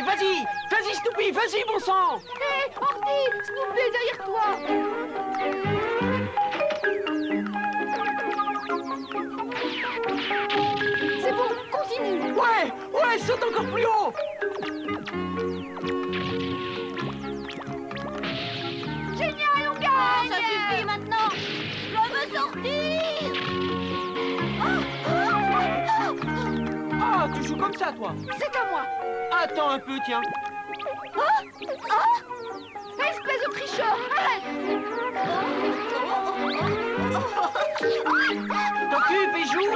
vas-y! Vas-y, Snoopy, vas-y, bon sang! Hé, Ordi, Snoopy est derrière toi. C'est bon, continue. Ouais, saute encore plus haut! Génial, on gagne. Ça suffit maintenant. Je veux sortir. Ah, tu joues comme ça, toi! C'est à moi. Attends un peu, tiens. Espèce de tricheur, arrête. T'occupe et joue!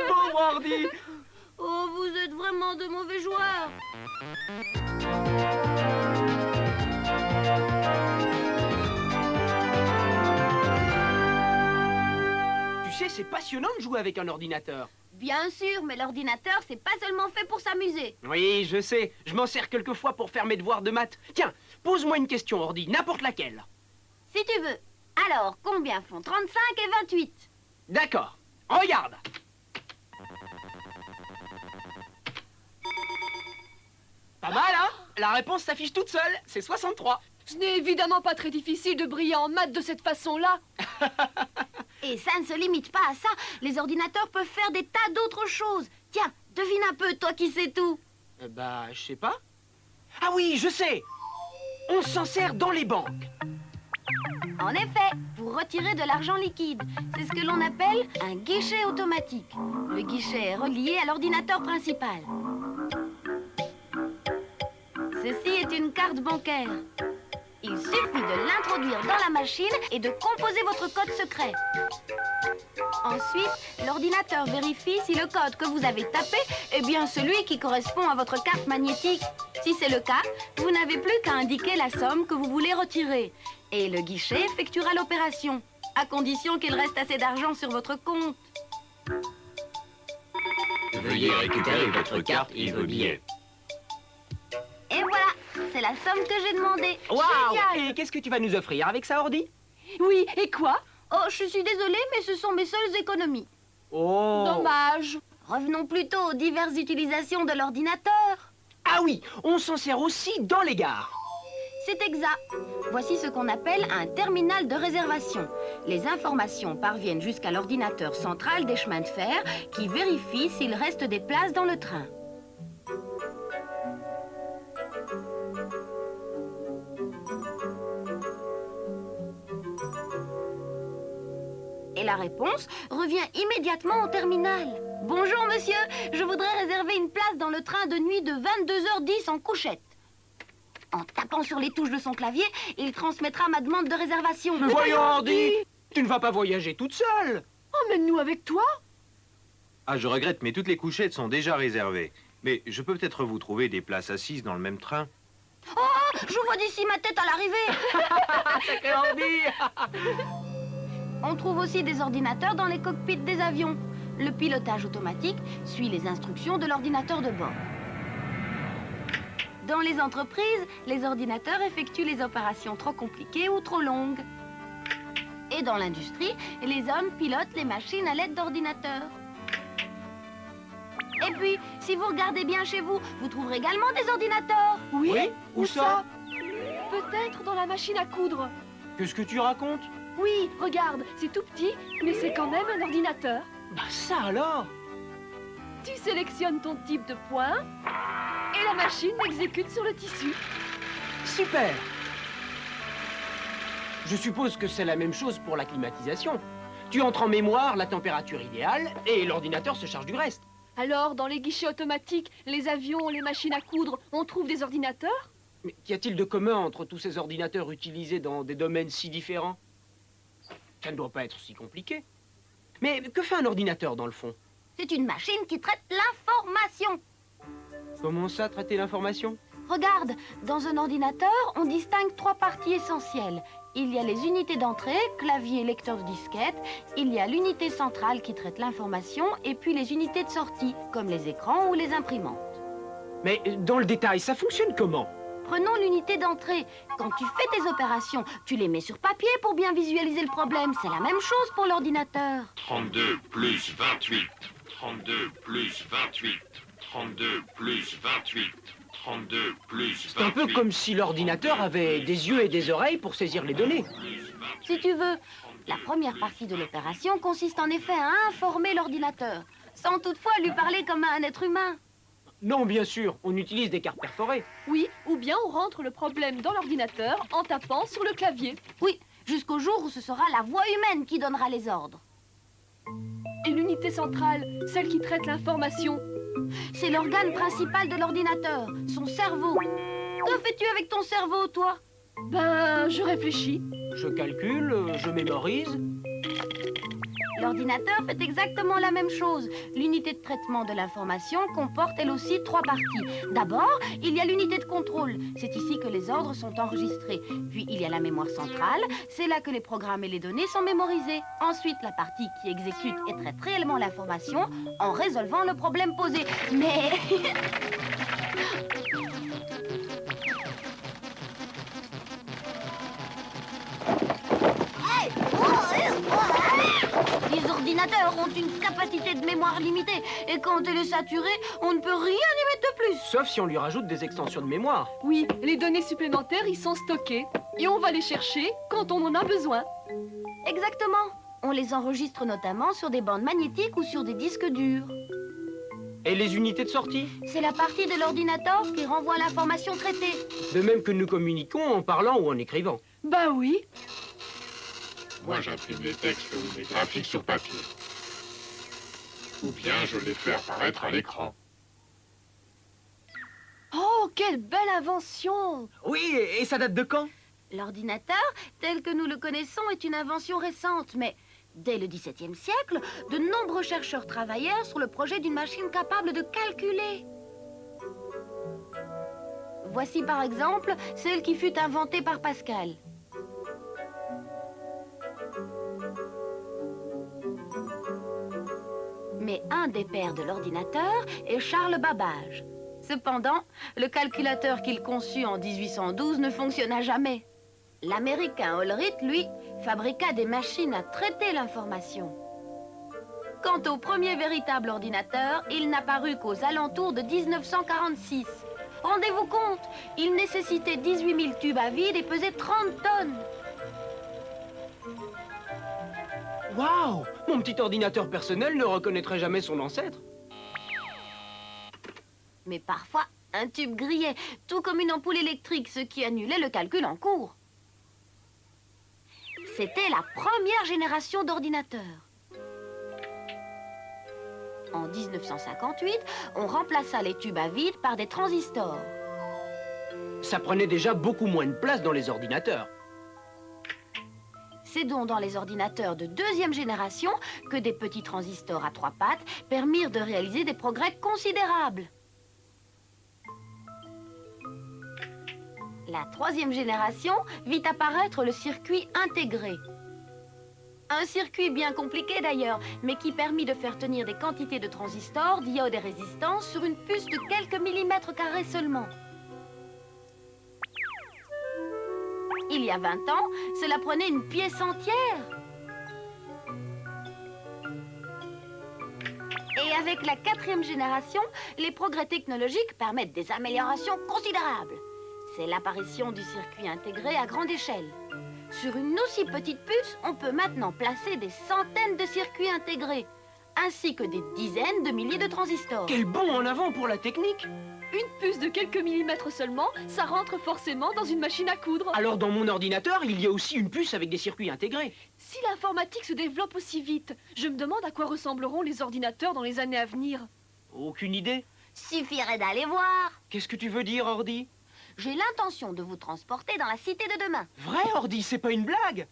Pauvre Ordi! Oh, vous êtes vraiment de mauvais joueurs. Tu sais, c'est passionnant de jouer avec un ordinateur. Bien sûr, mais l'ordinateur, c'est pas seulement fait pour s'amuser. Oui, je sais. Je m'en sers quelquefois pour faire mes devoirs de maths. Tiens, pose-moi une question, Ordi, n'importe laquelle. Si tu veux. Alors, combien font 35 et 28? D'accord. Regarde. Pas mal, hein? La réponse s'affiche toute seule. C'est 63. Ce n'est évidemment pas très difficile de briller en maths de cette façon-là. Et ça ne se limite pas à ça. Les ordinateurs peuvent faire des tas d'autres choses. Tiens, devine un peu, toi qui sais tout. Bah, je sais pas. Ah oui, je sais. On s'en sert dans les banques. En effet, vous retirez de l'argent liquide. C'est ce que l'on appelle un guichet automatique. Le guichet est relié à l'ordinateur principal. Ceci est une carte bancaire. Il suffit de l'introduire dans la machine et de composer votre code secret. Ensuite, l'ordinateur vérifie si le code que vous avez tapé est bien celui qui correspond à votre carte magnétique. Si c'est le cas, vous n'avez plus qu'à indiquer la somme que vous voulez retirer. Et le guichet effectuera l'opération, à condition qu'il reste assez d'argent sur votre compte. Veuillez récupérer votre carte et vos billets. Et voilà, c'est la somme que j'ai demandée. Waouh! Génial. Et qu'est-ce que tu vas nous offrir avec ça, Ordi? Oui, et quoi? Oh, je suis désolée, mais ce sont mes seules économies. Oh! Dommage. Revenons plutôt aux diverses utilisations de l'ordinateur. Ah oui, on s'en sert aussi dans les gares. C'est exact. Voici ce qu'on appelle un terminal de réservation. Les informations parviennent jusqu'à l'ordinateur central des chemins de fer qui vérifie s'il reste des places dans le train. Et la réponse revient immédiatement au terminal. Bonjour monsieur, je voudrais réserver une place dans le train de nuit de 22h10 en couchette. En tapant sur les touches de son clavier, il transmettra ma demande de réservation. Mais voyons, Ordi! Tu ne vas pas voyager toute seule! Emmène-nous avec toi. Ah, je regrette, mais toutes les couchettes sont déjà réservées. Mais je peux peut-être vous trouver des places assises dans le même train. Oh, je vois d'ici ma tête à l'arrivée. Sacré Ordi! On trouve aussi des ordinateurs dans les cockpits des avions. Le pilotage automatique suit les instructions de l'ordinateur de bord. Dans les entreprises, les ordinateurs effectuent les opérations trop compliquées ou trop longues. Et dans l'industrie, les hommes pilotent les machines à l'aide d'ordinateurs. Et puis, si vous regardez bien chez vous, vous trouverez également des ordinateurs. Oui? Où ça? Peut-être dans la machine à coudre. Qu'est-ce que tu racontes? Oui, regarde, c'est tout petit, mais c'est quand même un ordinateur. Bah ça alors! Tu sélectionnes ton type de point et la machine l'exécute sur le tissu. Super! Je suppose que c'est la même chose pour la climatisation. Tu entres en mémoire la température idéale et l'ordinateur se charge du reste. Alors, dans les guichets automatiques, les avions, les machines à coudre, on trouve des ordinateurs? Mais qu'y a-t-il de commun entre tous ces ordinateurs utilisés dans des domaines si différents? Ça ne doit pas être si compliqué. Mais que fait un ordinateur dans le fond? C'est une machine qui traite l'information. Comment ça, traiter l'information? Regarde, dans un ordinateur, on distingue 3 parties essentielles. Il y a les unités d'entrée, clavier, lecteur de disquette. Il y a l'unité centrale qui traite l'information et puis les unités de sortie, comme les écrans ou les imprimantes. Mais dans le détail, ça fonctionne comment? Prenons l'unité d'entrée. Quand tu fais tes opérations, tu les mets sur papier pour bien visualiser le problème. C'est la même chose pour l'ordinateur. 32 plus 28. 32 plus 28. 32 plus 28. 32 plus 28. C'est un peu comme si l'ordinateur avait des yeux et des oreilles pour saisir les données. Si tu veux, la première partie de l'opération consiste en effet à informer l'ordinateur, sans toutefois lui parler comme à un être humain. Non, bien sûr, on utilise des cartes perforées. Oui, ou bien on rentre le problème dans l'ordinateur en tapant sur le clavier. Oui, jusqu'au jour où ce sera la voix humaine qui donnera les ordres. Et l'unité centrale, celle qui traite l'information, C'est l'organe principal de l'ordinateur, son cerveau. Que fais-tu avec ton cerveau, toi? ben, je réfléchis. Je calcule, je mémorise. L'ordinateur fait exactement la même chose. L'unité de traitement de l'information comporte elle aussi 3 parties. D'abord, il y a l'unité de contrôle. C'est ici que les ordres sont enregistrés. Puis il y a la mémoire centrale. C'est là que les programmes et les données sont mémorisés. Ensuite, la partie qui exécute et traite réellement l'information en résolvant le problème posé. Mais... Les ordinateurs ont une capacité de mémoire limitée et quand elle est saturée, on ne peut rien y mettre de plus. Sauf si on lui rajoute des extensions de mémoire. Oui, les données supplémentaires y sont stockées. Et on va les chercher quand on en a besoin. Exactement. On les enregistre notamment sur des bandes magnétiques ou sur des disques durs. Et les unités de sortie? C'est la partie de l'ordinateur qui renvoie l'information traitée. De même que nous communiquons en parlant ou en écrivant. Ben oui. Moi, j'imprime les textes ou les graphiques sur papier. Ou bien je les fais apparaître à l'écran. Oh, quelle belle invention! Oui, et ça date de quand? L'ordinateur, tel que nous le connaissons, est une invention récente, mais dès le XVIIe siècle, de nombreux chercheurs travaillèrent sur le projet d'une machine capable de calculer. Voici par exemple celle qui fut inventée par Pascal. Mais un des pères de l'ordinateur est Charles Babbage. Cependant, le calculateur qu'il conçut en 1812 ne fonctionna jamais. L'Américain Ulrich, lui, fabriqua des machines à traiter l'information. Quant au premier véritable ordinateur, il n'apparut qu'aux alentours de 1946. Rendez-vous compte, il nécessitait 18 000 tubes à vide et pesait 30 tonnes. Waouh! Mon petit ordinateur personnel ne reconnaîtrait jamais son ancêtre. Mais parfois, un tube grillait, tout comme une ampoule électrique, ce qui annulait le calcul en cours. C'était la première génération d'ordinateurs. En 1958, on remplaça les tubes à vide par des transistors. Ça prenait déjà beaucoup moins de place dans les ordinateurs. C'est donc dans les ordinateurs de deuxième génération que des petits transistors à 3 pattes permirent de réaliser des progrès considérables. La troisième génération vit apparaître le circuit intégré. Un circuit bien compliqué d'ailleurs, mais qui permit de faire tenir des quantités de transistors, diodes et résistances sur une puce de quelques millimètres carrés seulement. Il y a 20 ans, cela prenait une pièce entière. Et avec la 4e génération, les progrès technologiques permettent des améliorations considérables. C'est l'apparition du circuit intégré à grande échelle. Sur une aussi petite puce, on peut maintenant placer des centaines de circuits intégrés, ainsi que des dizaines de milliers de transistors. Quel bond en avant pour la technique! Une puce de quelques millimètres seulement, ça rentre forcément dans une machine à coudre. Alors dans mon ordinateur, il y a aussi une puce avec des circuits intégrés. Si l'informatique se développe aussi vite, je me demande à quoi ressembleront les ordinateurs dans les années à venir. Aucune idée. Suffirait d'aller voir. Qu'est-ce que tu veux dire, Ordi? J'ai l'intention de vous transporter dans la cité de demain. Vrai, Ordi, c'est pas une blague.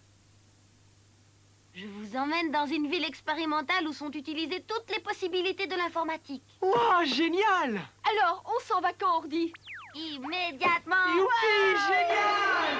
Je vous emmène dans une ville expérimentale où sont utilisées toutes les possibilités de l'informatique. Wow, génial! Alors, on s'en va quand, Ordi? Immédiatement. Youpi, génial!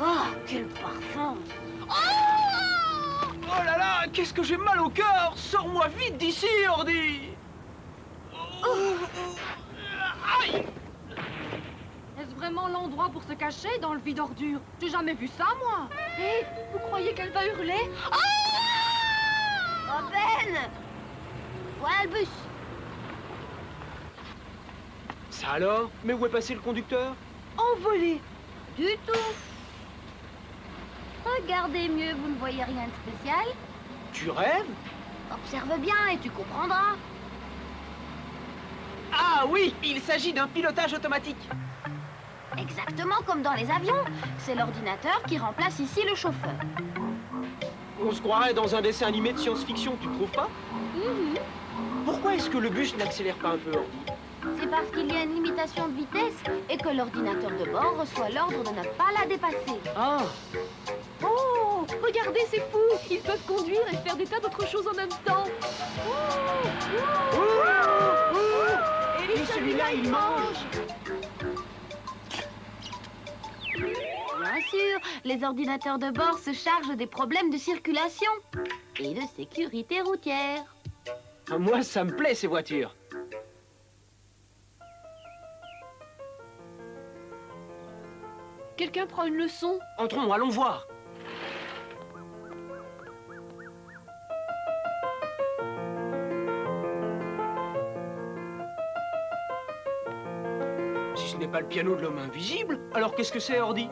Oh, quel parfum! Oh là là, qu'est-ce que j'ai mal au cœur! Sors-moi vite d'ici, ordi! Aïe! Est-ce vraiment l'endroit pour se cacher dans le vide ordure? J'ai jamais vu ça, moi. Hé, vous croyez qu'elle va hurler? Oh, Ben! Voilà le bus. Ça alors? Mais où est passé le conducteur? Envolé. Du tout. Regardez mieux, vous ne voyez rien de spécial. Tu rêves? Observe bien et tu comprendras. Ah oui, il s'agit d'un pilotage automatique. Exactement comme dans les avions. C'est l'ordinateur qui remplace ici le chauffeur. On se croirait dans un dessin animé de science-fiction, tu trouves pas? Pourquoi est-ce que le bus n'accélère pas un peu, Ordi? C'est parce qu'il y a une limitation de vitesse et que l'ordinateur de bord reçoit l'ordre de ne pas la dépasser. Ah, Oh, regardez, c'est fou. Ils peuvent conduire et faire des tas d'autres choses en même temps. et celui-là, il mange. Bien sûr, les ordinateurs de bord se chargent des problèmes de circulation et de sécurité routière. Ah, moi, ça me plaît, ces voitures. Quelqu'un prend une leçon. Entrons, allons voir. Si ce n'est pas le piano de l'homme invisible, alors qu'est-ce que c'est, Ordi?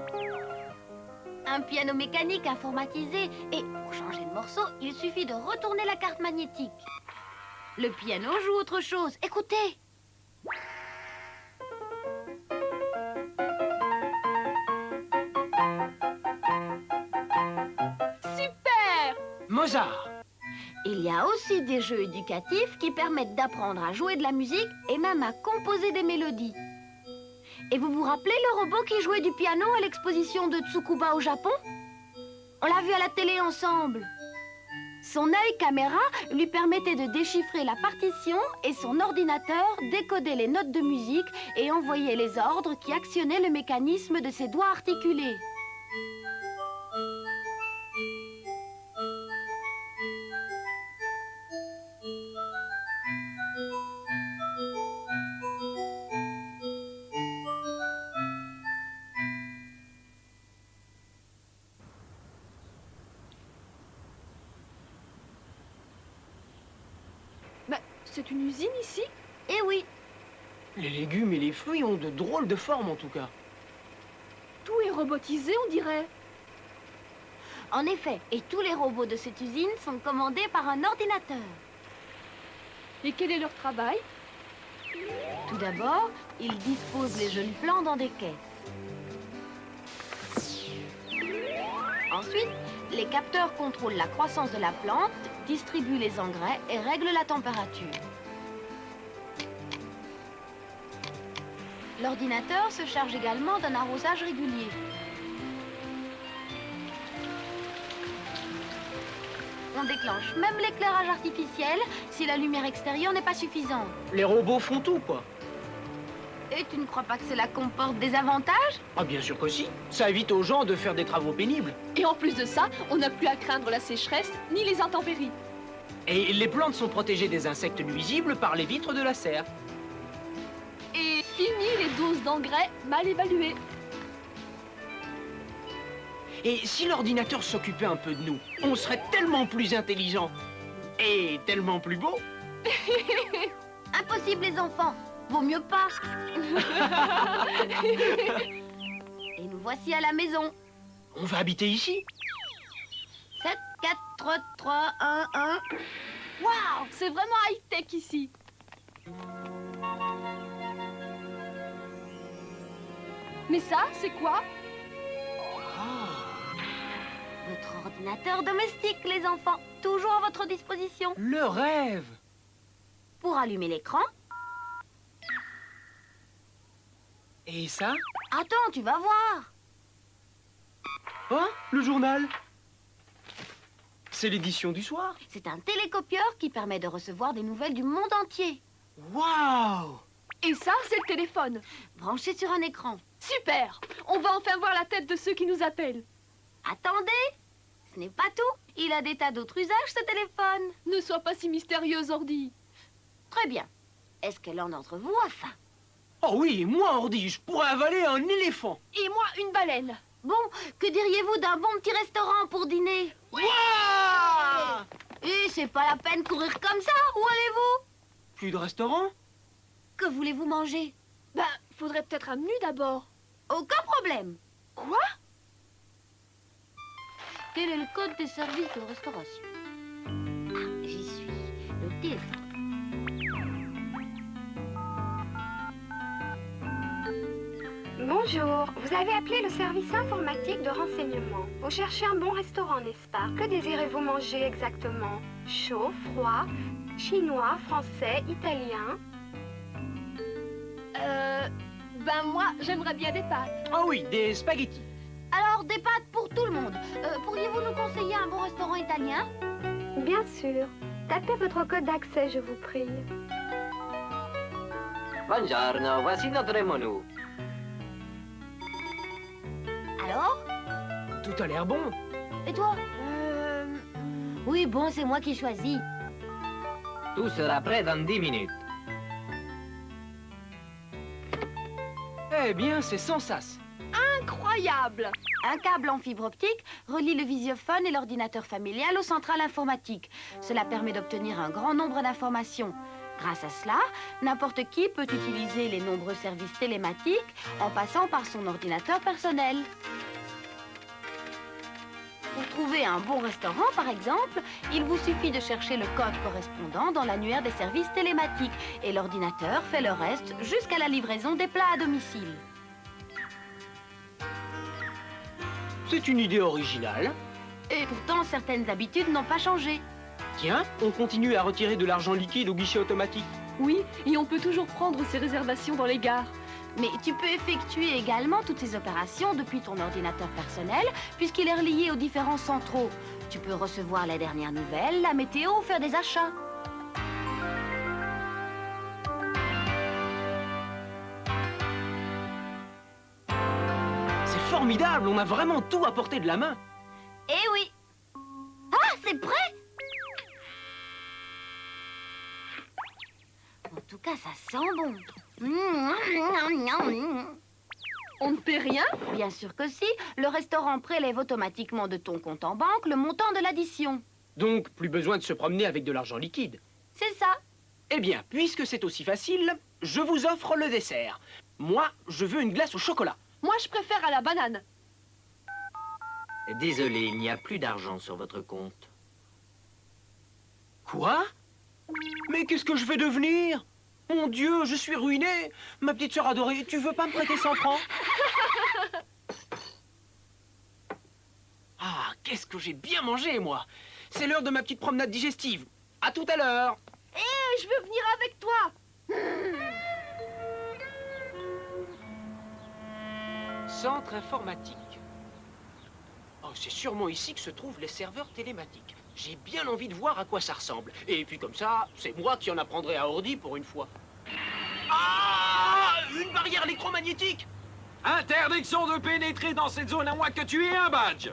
Un piano mécanique informatisé et pour changer de morceau, il suffit de retourner la carte magnétique. Le piano joue autre chose. Écoutez. Super. Mozart. Il y a aussi des jeux éducatifs qui permettent d'apprendre à jouer de la musique et même à composer des mélodies. Et vous vous rappelez le robot qui jouait du piano à l'exposition de Tsukuba au Japon? On l'a vu à la télé ensemble. Son œil caméra lui permettait de déchiffrer la partition et son ordinateur décodait les notes de musique et envoyait les ordres qui actionnaient le mécanisme de ses doigts articulés. Mais c'est une usine ici? Eh oui, Les légumes et les fruits ont de drôles de formes, en tout cas. Tout est robotisé, on dirait. en effet, et tous les robots de cette usine sont commandés par un ordinateur. Et quel est leur travail? Tout d'abord, ils disposent les jeunes plants dans des caisses. Ensuite, les capteurs contrôlent la croissance de la plante, distribuent les engrais et règlent la température. L'ordinateur se charge également d'un arrosage régulier. On déclenche même l'éclairage artificiel si la lumière extérieure n'est pas suffisante. Les robots font tout, quoi. Et tu ne crois pas que cela comporte des avantages? Ah, bien sûr que si. Ça évite aux gens de faire des travaux pénibles. Et en plus de ça, on n'a plus à craindre la sécheresse ni les intempéries. Et les plantes sont protégées des insectes nuisibles par les vitres de la serre. Et fini les doses d'engrais mal évaluées. Et si l'ordinateur s'occupait un peu de nous, on serait tellement plus intelligents. Et tellement plus beaux. Impossible, les enfants. Vaut mieux pas. Et nous voici à la maison. On va habiter ici. 7, 4, 3, 1, 1. Waouh, c'est vraiment high-tech ici. Mais ça, c'est quoi? Votre ordinateur domestique, les enfants. Toujours à votre disposition. Le rêve. Pour allumer l'écran. Et ça? Attends, tu vas voir. Hein? Le journal? C'est l'édition du soir. C'est un télécopieur qui permet de recevoir des nouvelles du monde entier. Waouh! Et ça, c'est le téléphone. Branché sur un écran. Super! On va enfin voir la tête de ceux qui nous appellent. Attendez, ce n'est pas tout. Il a des tas d'autres usages, ce téléphone. Ne sois pas si mystérieuse, Ordi. Très bien. Est-ce que l'un d'entre vous a faim? Oh oui, moi, Ordi, je pourrais avaler un éléphant. Et moi, une baleine. Bon, que diriez-vous d'un bon petit restaurant pour dîner? Ouah! Et c'est pas la peine de courir comme ça. Où allez-vous? Plus de restaurant? Que voulez-vous manger? Ben, faudrait peut-être un menu d'abord. Aucun problème. Quoi? Quel est le code des services de restauration? Ah, j'y suis. Le téléphone. Bonjour, vous avez appelé le service informatique de renseignement. Vous cherchez un bon restaurant, n'est-ce pas? Que désirez-vous manger exactement? Chaud, froid, chinois, français, italien? Ben moi, j'aimerais bien des pâtes. Ah oui, des spaghettis. Alors, des pâtes pour tout le monde. Pourriez-vous nous conseiller un bon restaurant italien? Bien sûr. Tapez votre code d'accès, je vous prie. Buongiorno, voici notre menu. Alors? Tout a l'air bon. Et toi? Oui, bon, c'est moi qui choisis. Tout sera prêt dans 10 minutes. Eh bien, c'est sans sas. Incroyable! Un câble en fibre optique relie le visiophone et l'ordinateur familial aux centrales informatiques. Cela permet d'obtenir un grand nombre d'informations. Grâce à cela, n'importe qui peut utiliser les nombreux services télématiques en passant par son ordinateur personnel. Pour trouver un bon restaurant, par exemple, il vous suffit de chercher le code correspondant dans l'annuaire des services télématiques et l'ordinateur fait le reste jusqu'à la livraison des plats à domicile. C'est une idée originale. Et pourtant, certaines habitudes n'ont pas changé. Tiens, on continue à retirer de l'argent liquide au guichet automatique. Oui, et on peut toujours prendre ses réservations dans les gares. Mais tu peux effectuer également toutes ces opérations depuis ton ordinateur personnel, puisqu'il est relié aux différents centraux. Tu peux recevoir les dernières nouvelles, la météo ou faire des achats. C'est formidable, on a vraiment tout à portée de la main. Eh oui! Ah, c'est prêt! En tout cas, ça sent bon. On ne paie rien? Bien sûr que si. Le restaurant prélève automatiquement de ton compte en banque le montant de l'addition. Donc, plus besoin de se promener avec de l'argent liquide. C'est ça. Eh bien, puisque c'est aussi facile, je vous offre le dessert. Moi, je veux une glace au chocolat. Moi, je préfère à la banane. Désolé, il n'y a plus d'argent sur votre compte. Quoi? Mais qu'est-ce que je vais devenir? Mon Dieu, je suis ruiné. Ma petite sœur adorée, tu veux pas me prêter 100 francs? Ah, qu'est-ce que j'ai bien mangé, moi. C'est l'heure de ma petite promenade digestive. À tout à l'heure. Je veux venir avec toi. Centre informatique. Oh, c'est sûrement ici que se trouvent les serveurs télématiques. J'ai bien envie de voir à quoi ça ressemble. Et puis comme ça, c'est moi qui en apprendrai à Ordi pour une fois. Ah! Une barrière électromagnétique! Interdiction de pénétrer dans cette zone à moins que tu aies un badge.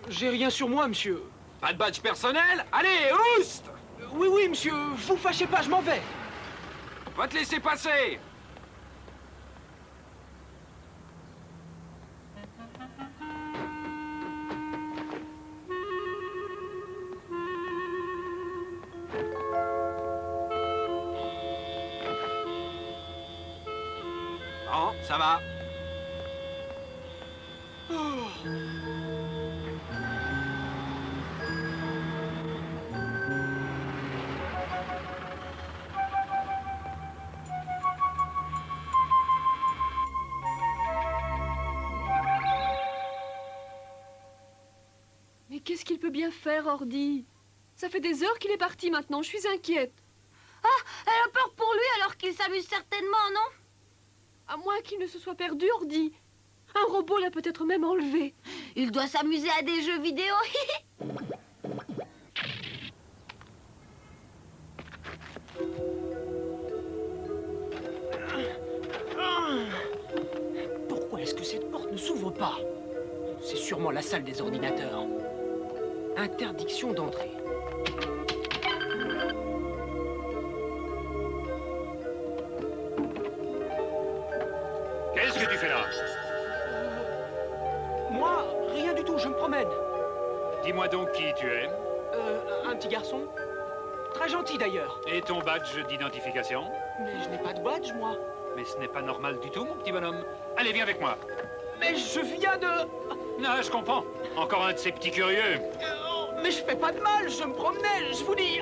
J'ai rien sur moi, monsieur. Pas de badge personnel? Allez, oust! Oui, oui, monsieur, vous fâchez pas, je m'en vais. Va te laisser passer. Bon, ça va. Mais qu'est-ce qu'il peut bien faire, Ordi? Ça fait des heures qu'il est parti maintenant, je suis inquiète. Elle a peur pour lui alors qu'il s'amuse certainement, non? À moins qu'il ne se soit perdu, Ordi. Un robot l'a peut-être même enlevé. Il doit s'amuser à des jeux vidéo. c'est sûrement la salle des ordinateurs. Interdiction d'entrée. Qu'est-ce que tu fais là? Moi, rien du tout, je me promène. Dis-moi donc qui tu es. Un petit garçon. Très gentil d'ailleurs. Et ton badge d'identification? Mais je n'ai pas de badge, moi. Mais ce n'est pas normal du tout, mon petit bonhomme. Allez, viens avec moi. Mais je viens de... Non, je comprends. Encore un de ces petits curieux. Mais je fais pas de mal, je me promenais, je vous dis...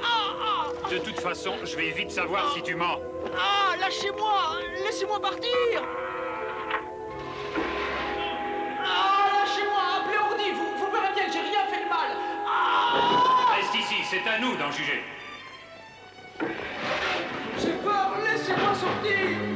De toute façon, je vais vite savoir si tu mens. Lâchez-moi, laissez-moi partir. Lâchez-moi, appelez Ordi, vous verrez bien que j'ai rien fait de mal. Reste ici, c'est à nous d'en juger. J'ai peur, laissez-moi sortir.